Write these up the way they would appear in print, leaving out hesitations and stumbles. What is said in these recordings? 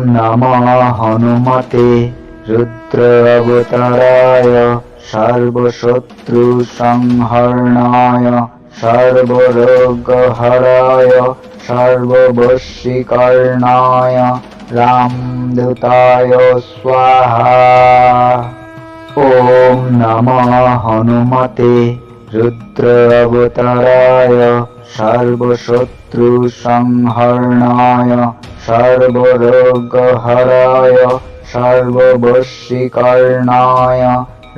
नमः हनुमते रुद्रावताराय सर्वशत्रुसंहरणाय सर्वरोगहराय सर्ववशीकरणाय रामदूताय स्वाहा। ॐ नमः हनुमते रुद्रावताराय सर्वशत्रुसंहरणाय सर्वरोगहराय सर्ववशीकरणाय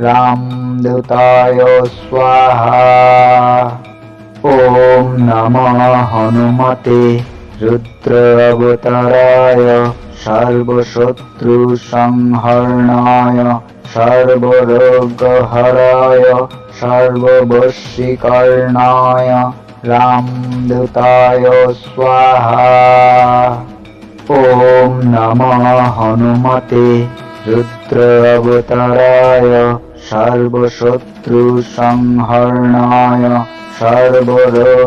रामदूताय स्वाहा। ॐ नमः हनुमते रुद्रावताराय सर्वशत्रुसंहरणाय सर्वरोगहराय सर्ववशीकरणाय रामदूताय स्वाहा। ॐ नमः हनुमते रुद्रावताराय सर्वशत्रुसंहरणाय सर्वरोगहराय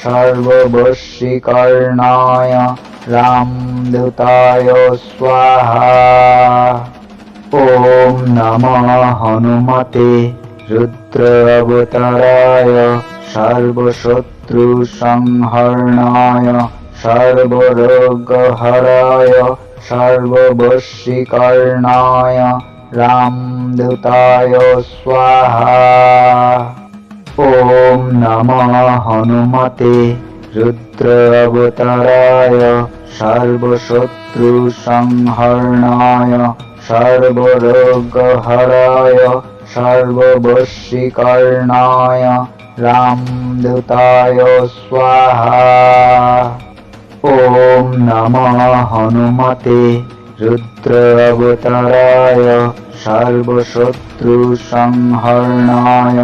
सर्ववशीकरणाय रामदूताय स्वाहा। ॐ नमः हनुमते रुद्रावताराय सर्वशत्रुसंहरणाय सर्वरोगहराय सर्ववशीकरणाय रामदूताय स्वाहा। ॐ नमः हनुमते रुद्रावताराय सर्वशत्रुसंहरणाय सर्वरोगहराय सर्ववशीकरणाय रामदूताय स्वाहा। ॐ नमः हनुमते रुद्रावताराय सर्वशत्रुसंहरणाय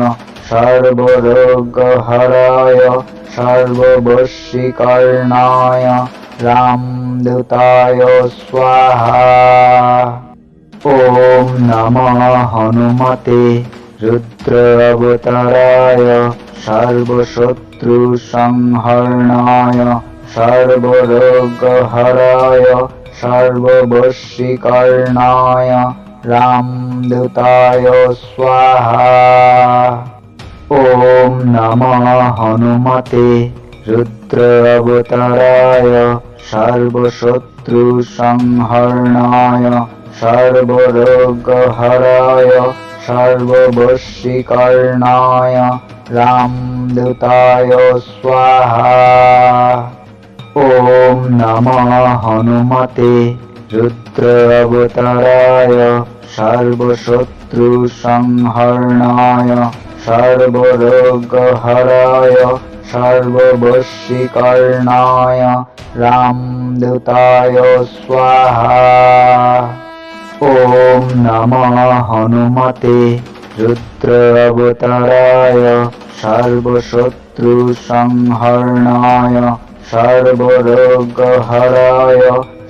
सर्वरोगहराय सर्ववशीकरणाय रामदूताय स्वाहा। ॐ नमः हनुमते रुद्रावताराय सर्वशत्रुसंहरणाय सर्वरोगहराय सर्ववशीकरणाय रामदूताय स्वाहा। ॐ नमः हनुमते रुद्रावताराय सर्वशत्रुसंहरणाय सर्वरोगहराय सर्ववशीकरणाय रामदूताय स्वाहा। ॐ नमः हनुमते रुद्रावताराय सर्वशत्रुसंहरणाय सर्वरोगहराय सर्ववशीकरणाय रामदूताय स्वाहा। ॐ नमः हनुमते रुद्रावताराय सर्वशत्रुसंहरणाय सर्वरोगहराय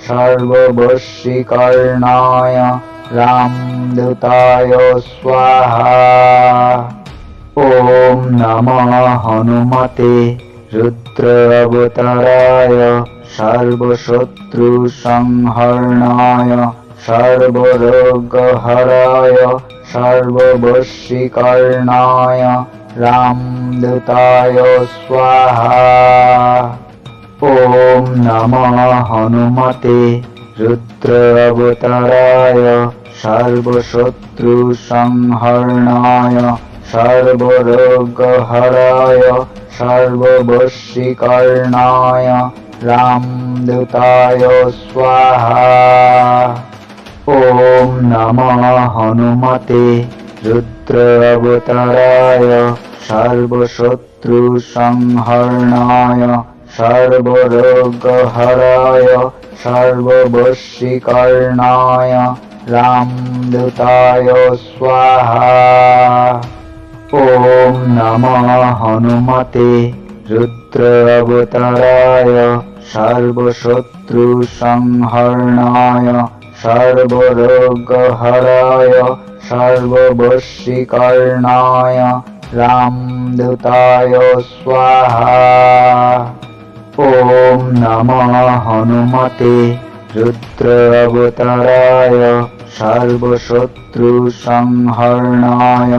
सर्ववशीकरणाय रामदूताय स्वाहा। ॐ नमः हनुमते रुद्रावताराय सर्वशत्रुसंहरणाय सर्वरोगहराय सर्ववशीकरणाय रामदूताय स्वाहा। ॐ नमः हनुमते रुद्रावताराय सर्वशत्रुसंहरणाय सर्वरोगहराय सर्ववशीकरणाय रामदूताय स्वाहा। ॐ नमः हनुमते रुद्रावताराय सर्वशत्रुसंहरणाय सर्वरोगहराय सर्ववशीकरणाय रामदूताय स्वाहा। ॐ नमः हनुमते रुद्रावताराय सर्वशत्रुसंहरणाय सर्वरोगहराय सर्ववशीकरणाय रामदूताय स्वाहा। ॐ नमः हनुमते रुद्र अवताराय सर्वशत्रुसंहरणाय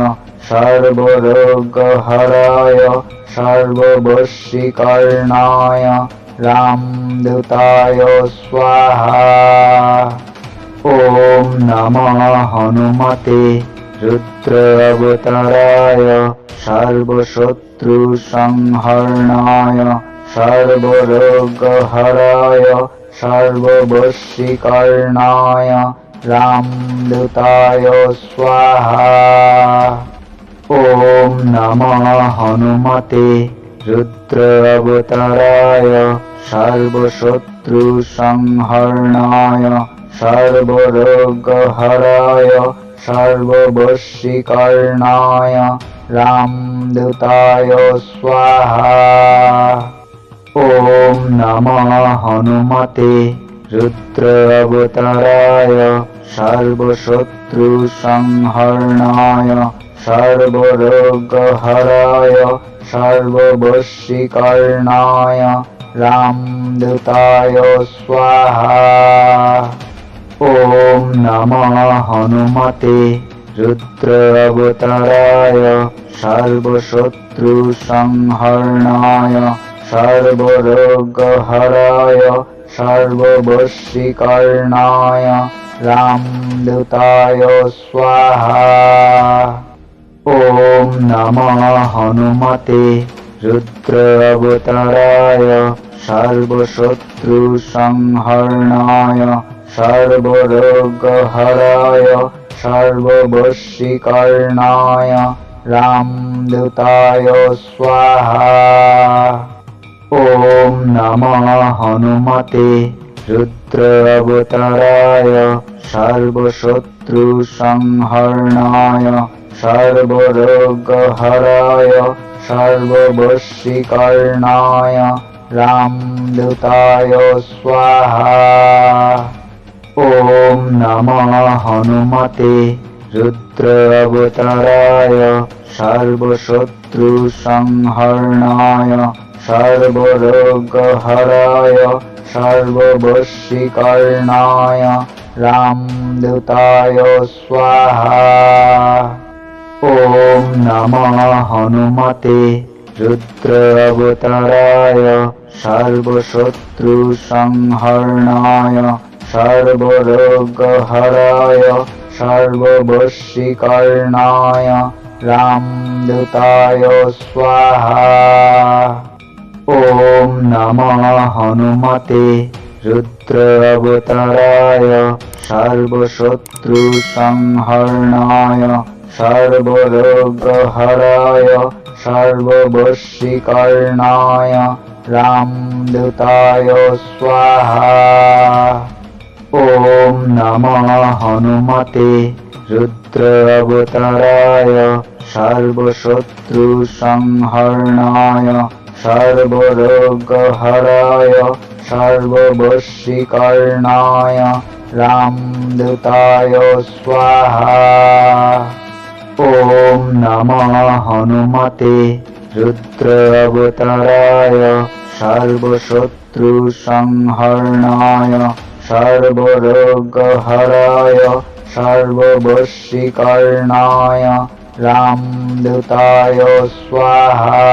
सर्वरोगहराय सर्ववशीकरणाय रामदूताय स्वाहा। ॐ नमः हनुमते रुद्र अवताराय सर्वशत्रुसंहरणाय सर्वरोगहराय सर्ववशीकरणाय रामदूताय स्वाहा। ॐ नमः हनुमते रुद्र अवताराय सर्वशत्रुसंहरणाय सर्वरोगहराय सर्ववशीकरणाय रामदूताय स्वाहा। ॐ नमः हनुमते रुद्र अवताराय सर्वशत्रुसंहरणाय सर्वरोगहराय सर्ववशीकरणाय रामदूताय स्वाहा। ॐ नमः हनुमते रुद्र अवताराय सर्वशत्रुसंहरणाय सर्वरोगहराय सर्ववशीकरणाय रामदूताय स्वाहा। ॐ नमः हनुमते रुद्र अवताराय सर्वशत्रुसंहरणाय सर्वरोगहराय सर्ववशीकरणाय रामदूताय स्वाहा। ॐ नमः हनुमते रुद्र अवताराय सर्वशत्रुसंहरणाय सर्वरोगहराय सर्ववशीकरणाय रामदूताय स्वाहा। ॐ नमः हनुमते रुद्र अवताराय सर्वशत्रुसंहरणाय सर्वरोगहराय सर्ववशीकरणाय रामदूताय स्वाहा। ॐ नमः हनुमते रुद्र अवताराय सर्वशत्रुसंहरणाय सर्वरोगहराय सर्ववशीकरणाय रामदूताय स्वाहा। ॐ नमः हनुमते रुद्र अवताराय सर्वशत्रुसंहरणाय सर्वरोगहराय सर्ववशीकरणाय रामदूताय स्वाहा। ॐ नमः हनुमते रुद्र अवताराय सर्वशत्रुसंहरणाय सर्वरोगहराय सर्ववशीकरणाय रामदूताय स्वाहा। ॐ नमः हनुमते रुद्र अवताराय सर्वशत्रुसंहरणाय सर्वरोगहराय सर्ववशीकरणाय रामदूताय स्वाहा।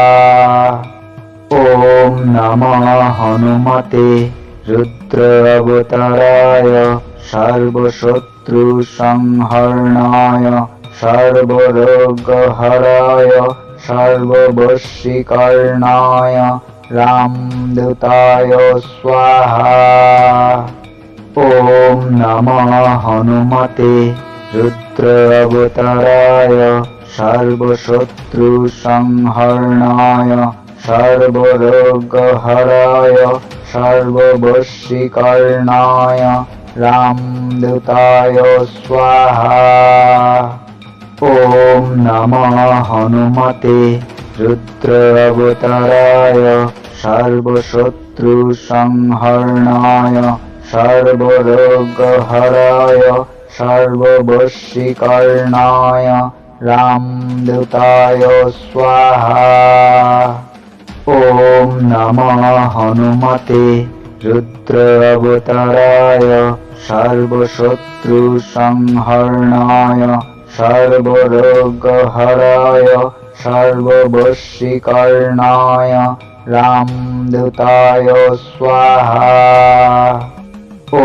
ॐ नमः हनुमते रुद्र अवताराय सर्वशत्रुसंहरणाय सर्वरोगहराय सर्ववशीकरणाय रामदूताय स्वाहा। ॐ नमः हनुमते रुद्र अवताराय सर्वशत्रुसंहरणाय सर्वरोगहराय सर्ववशीकरणाय रामदूताय स्वाहा। ॐ नमः हनुमते रुद्र अवताराय सर्वशत्रुसंहरणाय सर्वरोगहराय सर्ववशीकरणाय रामदूताय स्वाहा। ॐ नमः हनुमते रुद्र अवताराय सर्वशत्रुसंहरणाय सर्वरोगहराय सर्ववशीकरणाय रामदूताय स्वाहा। ॐ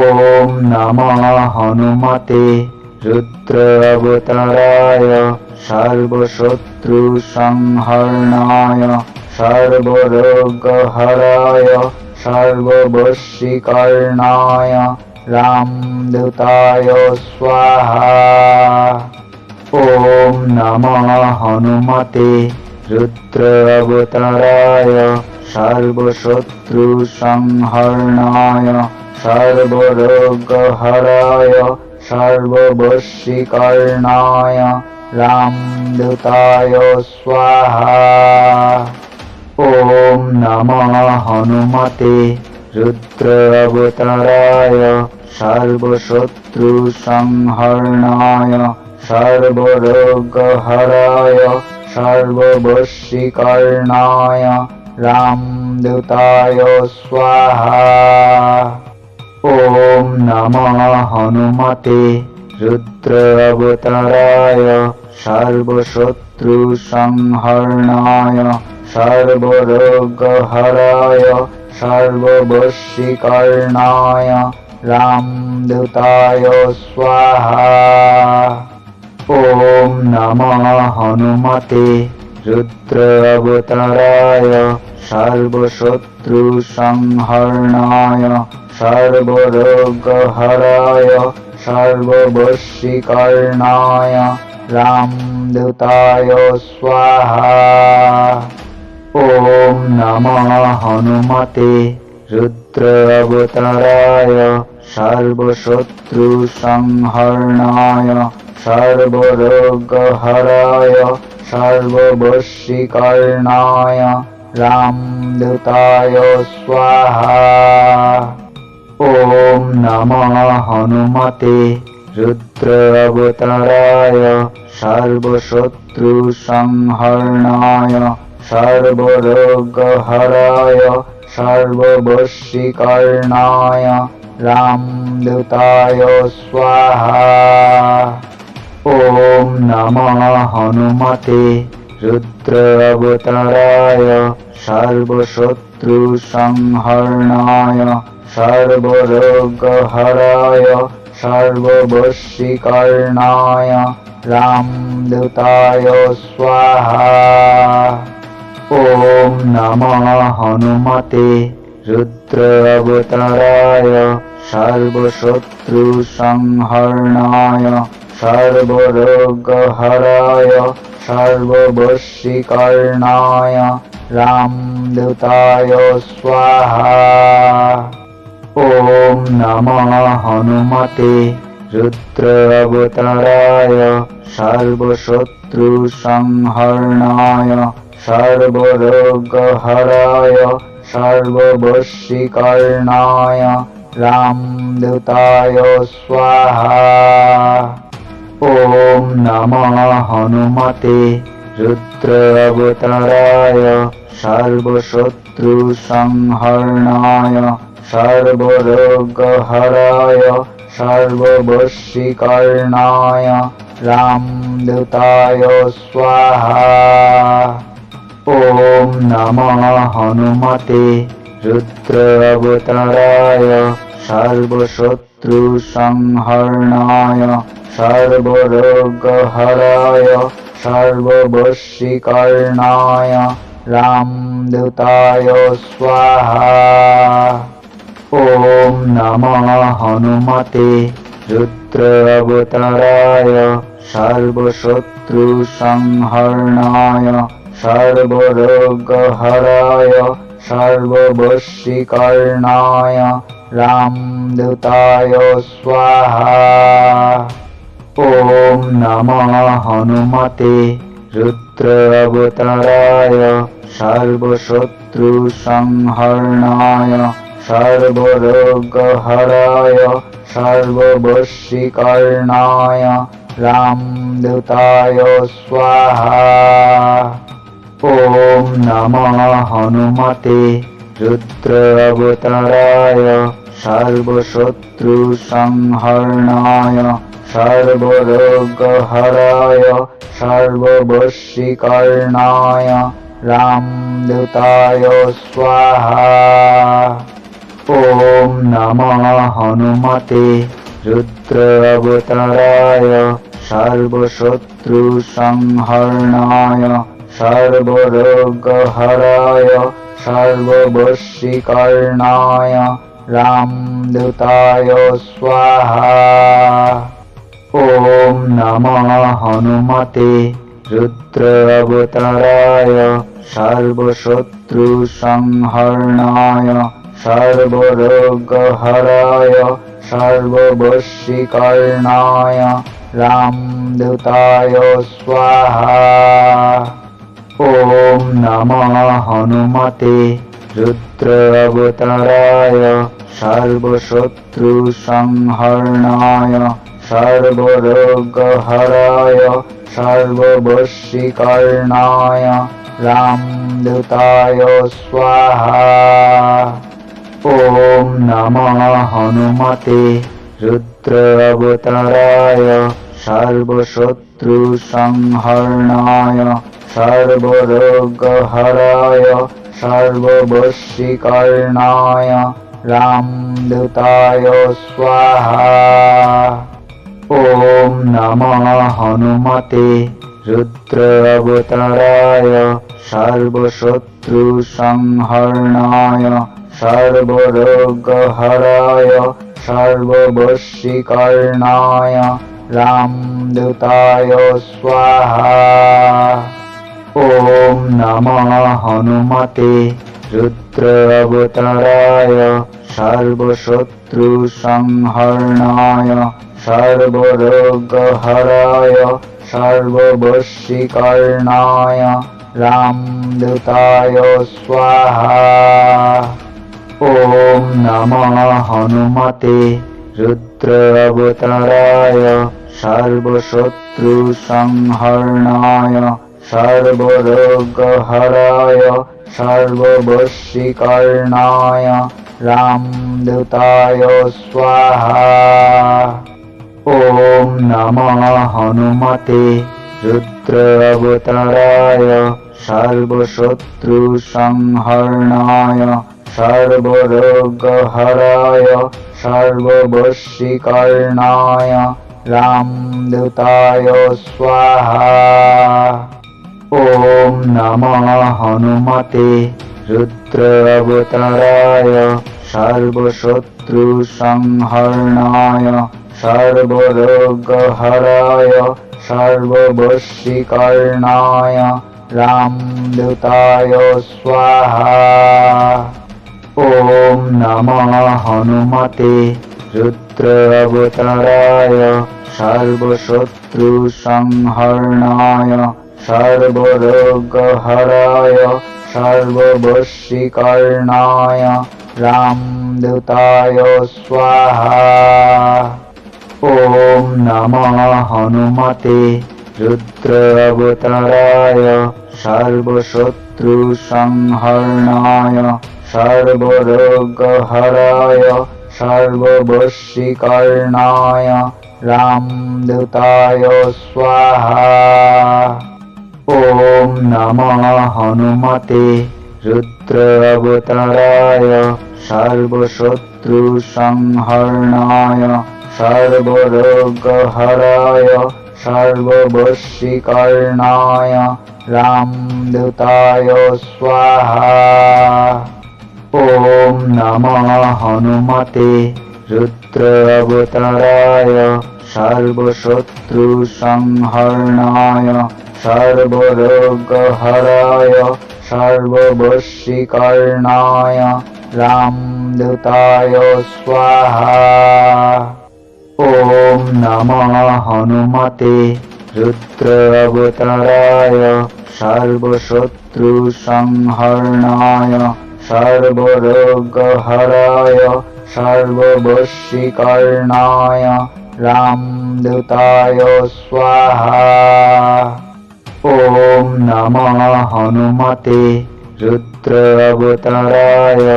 नमः हनुमते रुद्र अवताराय सर्वशत्रुसंहरणाय सर्वरोगहराय सर्ववशीकरणाय रामदूताय स्वाहा। ॐ नमः हनुमते रुद्र अवताराय सर्वशत्रुसंहरणाय सर्वरोगहराय सर्ववशीकरणाय रामदूताय स्वाहा। ॐ नमः हनुमते रुद्र अवताराय सर्वशत्रुसंहरणाय सर्वरोगहराय सर्ववशीकरणाय रामदूताय स्वाहा। ॐ नमः हनुमते रुद्र अवताराय सर्वशत्रुसंहरणाय सर्वरोगहराय सर्ववशीकरणाय रामदूताय स्वाहा। ॐ नमः हनुमते रुद्र अवताराय सर्वशत्रुसंहरणाय सर्वरोगहराय सर्ववशीकरणाय रामदूताय स्वाहा। ॐ नमः हनुमते रुद्र अवताराय सर्वशत्रुसंहरणाय सर्वरोगहराय सर्ववशीकरणाय रामदूताय स्वाहा। ॐ नमः हनुमते रुद्र अवताराय सर्वशत्रुसंहरणाय सर्वरोगहराय सर्ववशीकरणाय रामदूताय स्वाहा। ॐ नमः हनुमते रुद्र अवताराय सर्वशत्रुसंहरणाय सर्वरोगहराय सर्ववशीकरणाय रामदूताय स्वाहा। ॐ नमः हनुमते रुद्र अवताराय सर्वशत्रुसंहरणाय सर्वरोगहराय सर्ववशीकरणाय रामदूताय स्वाहा। ॐ नमः हनुमते रुद्र अवताराय सर्वशत्रुसंहरणाय सर्वरोगहराय सर्ववशीकरणाय रामदूताय स्वाहा। ॐ नमः हनुमते रुद्र अवताराय सर्वशत्रुसंहरणाय सर्वरोगहराय सर्ववशीकरणाय रामदूताय स्वाहा। ॐ नमः हनुमते रुद्र अवताराय सर्वशत्रुसंहरणाय सर्वरोगहराय सर्ववशीकरणाय रामदूताय स्वाहा। ॐ नमः हनुमते रुद्र अवताराय सर्वशत्रुसंहरणाय सर्वरोगहराय सर्ववशीकरणाय रामदूताय स्वाहा। ॐ नमः हनुमते रुद्र अवताराय सर्वशत्रुसंहरणाय सर्वरोगहराय सर्ववशीकरणाय रामदूताय स्वाहा। ॐ नमः हनुमते रुद्र अवताराय सर्वशत्रुसंहरणाय सर्वरोगहराय सर्ववशीकरणाय रामदूताय स्वाहा। ॐ नमः हनुमते रुद्र अवताराय सर्वशत्रुसंहरणाय सर्वरोगहराय सर्ववशीकरणाय रामदूताय स्वाहा। ॐ नमः हनुमते रुद्र अवताराय सर्वशत्रुसंहरणाय सर्वरोगहराय सर्ववशीकरणाय रामदूताय स्वाहा। ॐ नमः हनुमते रुद्र अवताराय सर्वशत्रुसंहरणाय सर्वरोगहराय सर्ववशीकरणाय रामदूताय स्वाहा। ॐ नमः हनुमते रुद्र अवताराय सर्वशत्रुसंहरणाय सर्वरोगहराय सर्ववशीकरणाय रामदूताय स्वाहा। ॐ नमः हनुमते रुद्र अवताराय सर्वशत्रुसंहरणाय सर्वरोगहराय सर्ववशीकरणाय रामदूताय स्वाहा। ॐ नमः हनुमते रुद्र अवताराय सर्वशत्रुसंहरणाय सर्वरोगहराय सर्ववशीकरणाय रामदूताय स्वाहा। ॐ नमः हनुमते रुद्र अवताराय सर्वशत्रुसंहरणाय सर्वरोगहराय सर्ववशीकरणाय रामदूताय स्वाहा। ॐ नमः हनुमते रुद्र अवताराय सर्वशत्रुसंहरणाय सर्वरोगहराय सर्ववशीकरणाय रामदूताय स्वाहा। ॐ नमः हनुमते रुद्र अवताराय सर्वशत्रुसंहरणाय सर्वरोगहराय सर्ववशीकरणाय रामदूताय स्वाहा। ॐ नमः हनुमते रुद्र अवताराय सर्वशत्रुसंहरणाय सर्वरोगहराय सर्ववशीकरणाय रामदूताय स्वाहा। ॐ नमः हनुमते रुद्र अवताराय सर्वशत्रुसंहरणाय सर्वरोगहराय सर्ववशीकरणाय रामदूताय स्वाहा। ॐ नमः हनुमते रुद्र अवताराय सर्वशत्रुसंहरणाय सर्वरोगहराय सर्ववशीकरणाय रामदूताय स्वाहा। ॐ नमः हनुमते रुद्र अवताराय सर्वशत्रुसंहरणाय सर्वरोगहराय सर्ववशीकरणाय रामदूताय स्वाहा। ॐ नमः हनुमते रुद्र अवताराय सर्वशत्रुसंहरणाय सर्वरोगहराय सर्ववशीकरणाय रामदूताय स्वाहा। ॐ नमः हनुमते रुद्र अवताराय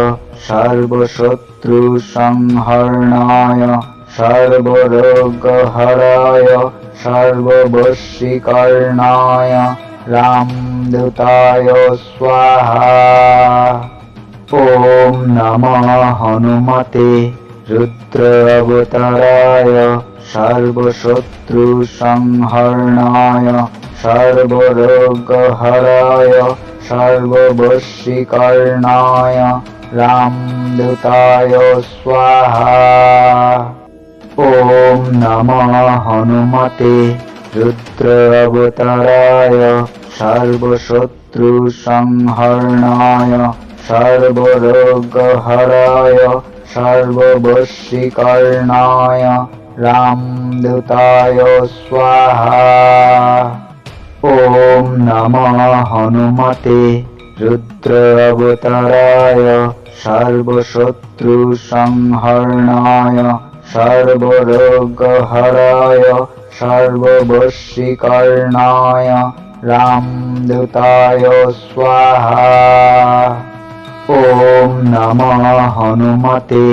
सर्वशत्रुसंहरणाय सर्वरोगहराय सर्ववशीकरणाय रामदूताय स्वाहा। ॐ नमः हनुमते रुद्र अवताराय सर्वशत्रुसंहरणाय सर्वरोगहराय सर्ववशीकरणाय रामदूताय स्वाहा। ॐ नमः हनुमते रुद्र अवताराय सर्वशत्रुसंहरणाय सर्वरोगहराय सर्ववशीकरणाय रामदूताय स्वाहा। ॐ नमः हनुमते रुद्र अवताराय सर्वशत्रुसंहरणाय सर्वरोगहराय सर्ववशीकरणाय रामदूताय स्वाहा। ॐ नमः हनुमते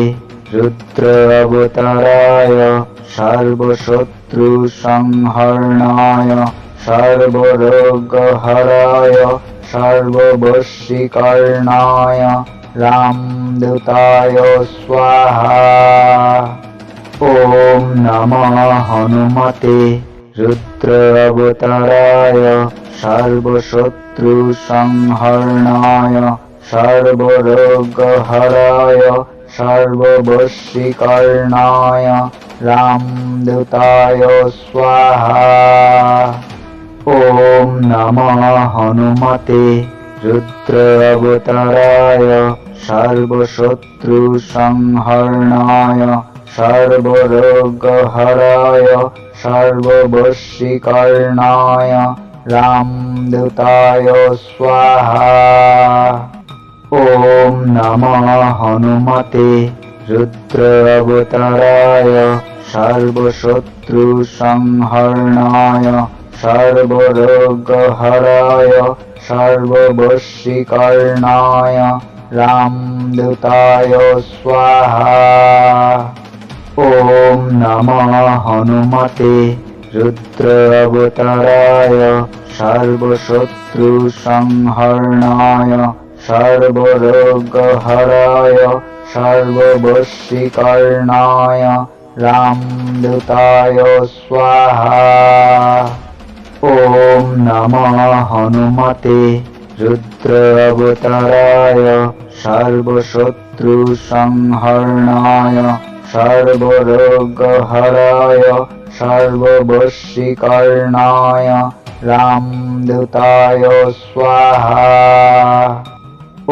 रुद्र अवताराय सर्वशत्रुसंहरणाय सर्वरोगहराय सर्ववशीकरणाय रामदूताय स्वाहा। ॐ नमः हनुमते रुद्र अवताराय सर्वशत्रुसंहरणाय सर्वरोगहराय सर्ववशीकरणाय रामदूताय स्वाहा। ॐ नमः हनुमते रुद्र अवताराय सर्वशत्रुसंहरणाय सर्वरोगहराय सर्ववशीकरणाय रामदूताय स्वाहा। ॐ नमः हनुमते रुद्र अवताराय सर्वशत्रुसंहरणाय सर्वरोगहराय सर्ववशीकरणाय रामदूताय स्वाहा। ॐ नमः हनुमते रुद्र अवताराय सर्वशत्रुसंहरणाय सर्वरोगहराय सर्ववशीकरणाय रामदूताय स्वाहा। ॐ नमः हनुमते रुद्र अवताराय सर्वशत्रुसंहरणाय सर्वरोगहराय सर्ववशीकरणाय रामदूताय स्वाहा। ॐ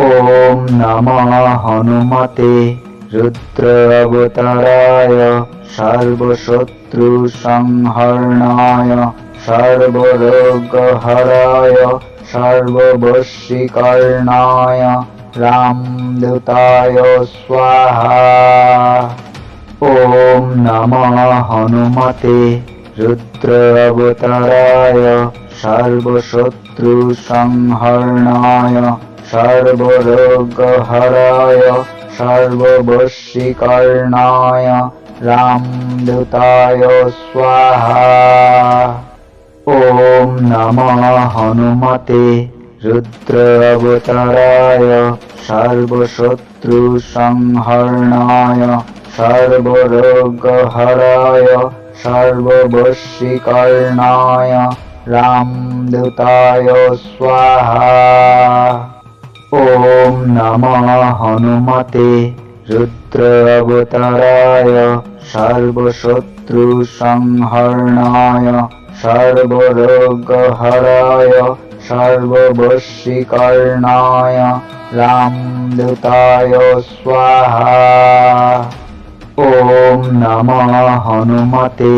नमः हनुमते रुद्र अवताराय सर्वशत्रुसंहरणाय सर्वरोगहराय सर्ववशीकरणाय रामदूताय स्वाहा। ॐ नमः हनुमते रुद्र अवताराय सर्वशत्रुसंहरणाय सर्वरोगहराय सर्ववशीकरणाय रामदूताय स्वाहा। ॐ नमः हनुमते रुद्र अवताराय सर्वशत्रुसंहरणाय सर्वरोगहराय सर्ववशीकरणाय रामदूताय स्वाहा। ॐ नमः हनुमते रुद्र अवताराय सर्वशत्रुसंहरणाय सर्वरोगहराय सर्ववशीकरणाय रामदूताय स्वाहा। ॐ नमः हनुमते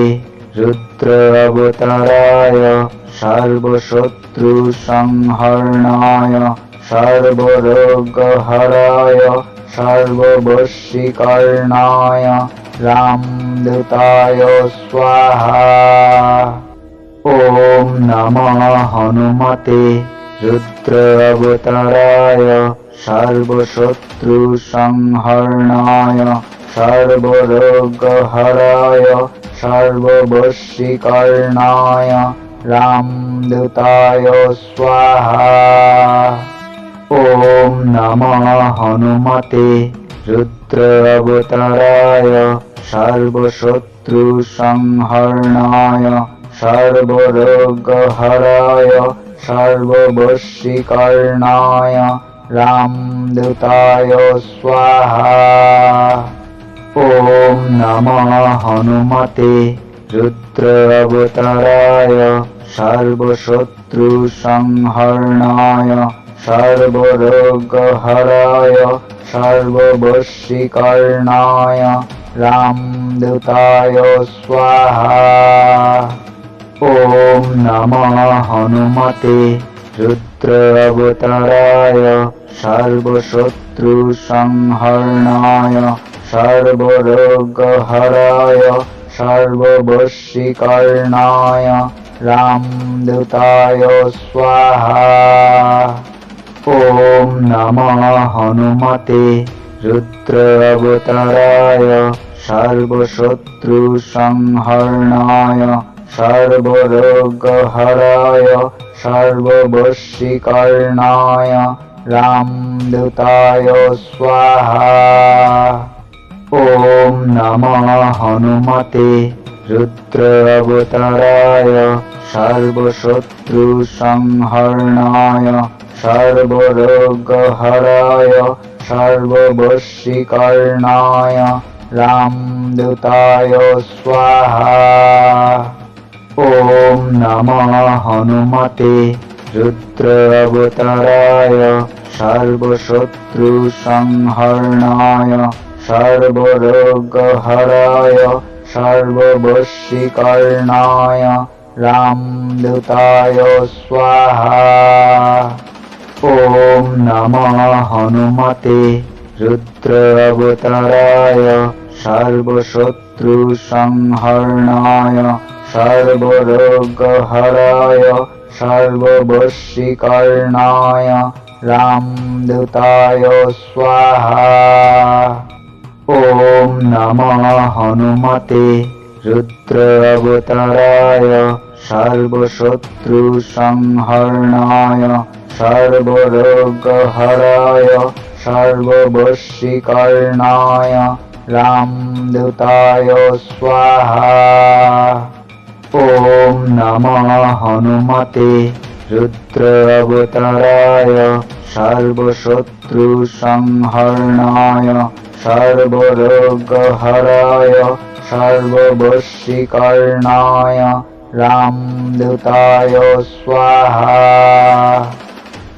रुद्र अवताराय सर्वशत्रुसंहरणाय सर्वरोगहराय सर्ववशीकरणाय रामदूताय स्वाहा। ॐ नमः हनुमते रुद्र अवताराय सर्वशत्रुसंहरणाय सर्वरोगहराय सर्ववशीकरणाय रामदूताय स्वाहा। ॐ नमः हनुमते रुद्र अवताराय सर्वशत्रुसंहरणाय सर्वरोगहराय सर्ववशीकरणाय रामदूताय स्वाहा। ॐ नमः हनुमते रुद्र अवताराय सर्वशत्रुसंहरणाय सर्वरोगहराय सर्ववशीकरणाय रामदूताय स्वाहा। ॐ नमः हनुमते रुद्र अवताराय सर्वशत्रुसंहरणाय सर्वरोगहराय सर्ववशीकरणाय रामदूताय स्वाहा। ॐ नमः हनुमते रुद्र अवताराय सर्वशत्रुसंहरणाय सर्वरोगहराय सर्ववशीकरणाय रामदूताय स्वाहा। ॐ नमः हनुमते रुद्र अवताराय सर्वशत्रुसंहरणाय सर्वरोगहराय सर्ववशीकरणाय रामदूताय स्वाहा। ॐ नमः हनुमते रुद्र अवताराय सर्वशत्रुसंहरणाय सर्वरोगहराय सर्ववशीकरणाय रामदूताय स्वाहा। ॐ नमः हनुमते रुद्र अवताराय सर्वशत्रुसंहरणाय सर्वरोगहराय सर्ववशीकरणाय रामदूताय स्वाहा। ॐ नमः हनुमते रुद्र अवताराय सर्वशत्रुसंहरणाय सर्वरोगहराय सर्ववशीकरणाय रामदूताय स्वाहा। ॐ नमः हनुमते रुद्र अवताराय सर्वशत्रुसंहरणाय सर्वरोगहराय सर्ववशीकरणाय रामदूताय स्वाहा।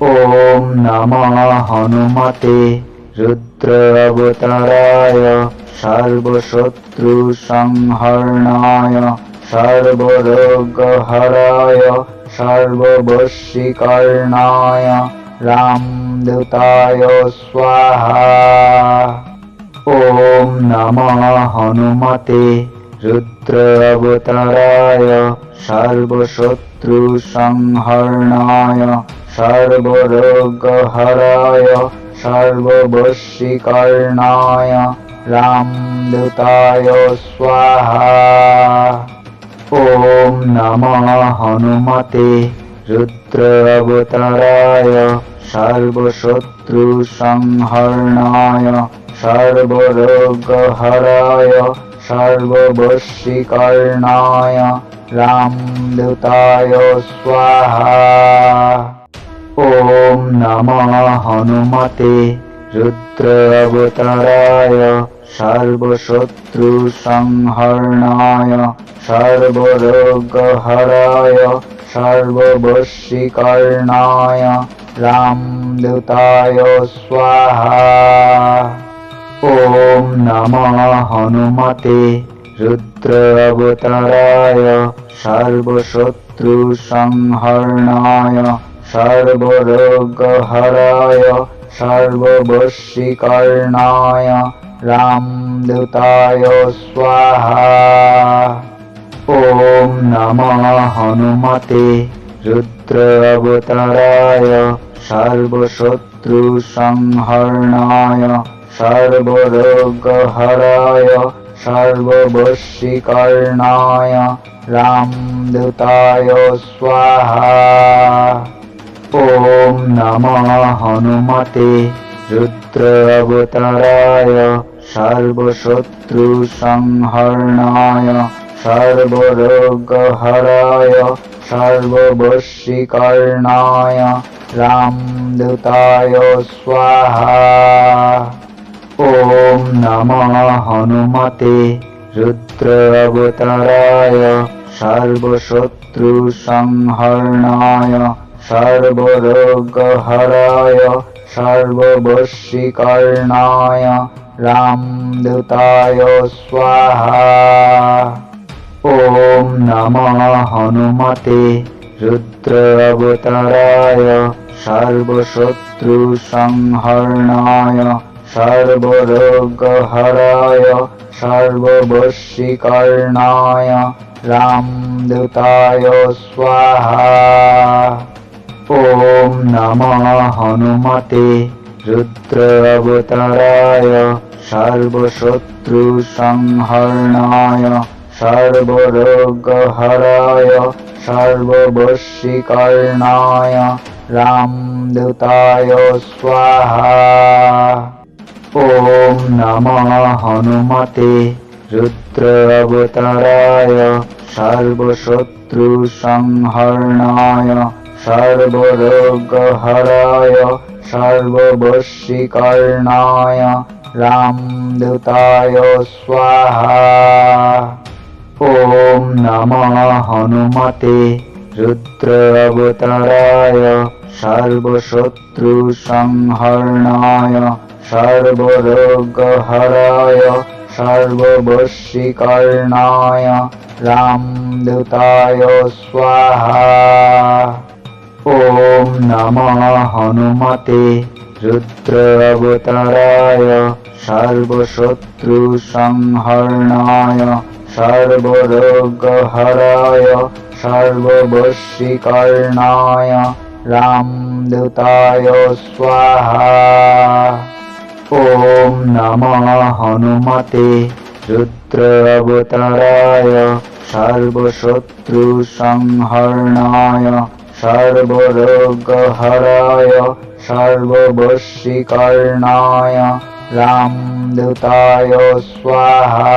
ॐ नमः हनुमते रुद्र अवताराय सर्वशत्रुसंहरणाय सर्वरोगहराय सर्ववशीकरणाय रामदूताय स्वाहा। ॐ नमः हनुमते रुद्र अवताराय सर्वशत्रुसंहरणाय सर्वरोगहराय सर्ववशीकरणाय रामदूताय स्वाहा। ॐ नमः हनुमते रुद्र अवताराय सर्वशत्रुसंहरणाय सर्वरोगहराय सर्ववशीकरणाय रामदूताय स्वाहा। ॐ नमः हनुमते रुद्र अवताराय सर्वशत्रुसंहरणाय सर्वरोगहराय सर्ववशीकरणाय रामदूताय स्वाहा। ॐ नमः हनुमते रुद्र अवताराय सर्वशत्रुसंहरणाय सर्वरोगहराय सर्ववशीकरणाय रामदूताय स्वाहा। ॐ नमः हनुमते रुद्र अवताराय सर्वशत्रुसंहरणाय सर्वरोगहराय सर्ववशीकरणाय रामदूताय स्वाहा। ॐ नमः हनुमते रुद्र अवताराय सर्वशत्रुसंहरणाय सर्वरोगहराय सर्ववशीकरणाय रामदूताय स्वाहा। ॐ नमः हनुमते रुद्र अवताराय सर्वशत्रुसंहरणाय सर्वरोगहराय सर्ववशीकरणाय रामदूताय स्वाहा। ॐ नमः हनुमते रुद्र अवताराय सर्वशत्रुसंहरणाय सर्वरोगहराय सर्ववशीकरणाय रामदूताय स्वाहा। ॐ नमः हनुमते रुद्र अवताराय सर्वशत्रुसंहरणाय सर्वरोगहराय सर्ववशीकरणाय रामदूताय स्वाहा। ॐ नमः हनुमते रुद्र अवताराय सर्वशत्रुसंहरणाय सर्वरोगहराय सर्ववशीकरणाय रामदूताय स्वाहा। ॐ नमः हनुमते रुद्र अवताराय सर्वशत्रुसंहरणाय सर्वरोगहराय सर्ववशीकरणाय रामदूताय स्वाहा। ॐ नमः हनुमते रुद्र अवताराय सर्वशत्रुसंहरणाय सर्वरोगहराय सर्ववशीकरणाय रामदूताय स्वाहा। ॐ नमः हनुमते रुद्र अवताराय सर्वशत्रुसंहरणाय सर्वरोगहराय सर्ववशीकरणाय रामदूताय स्वाहा।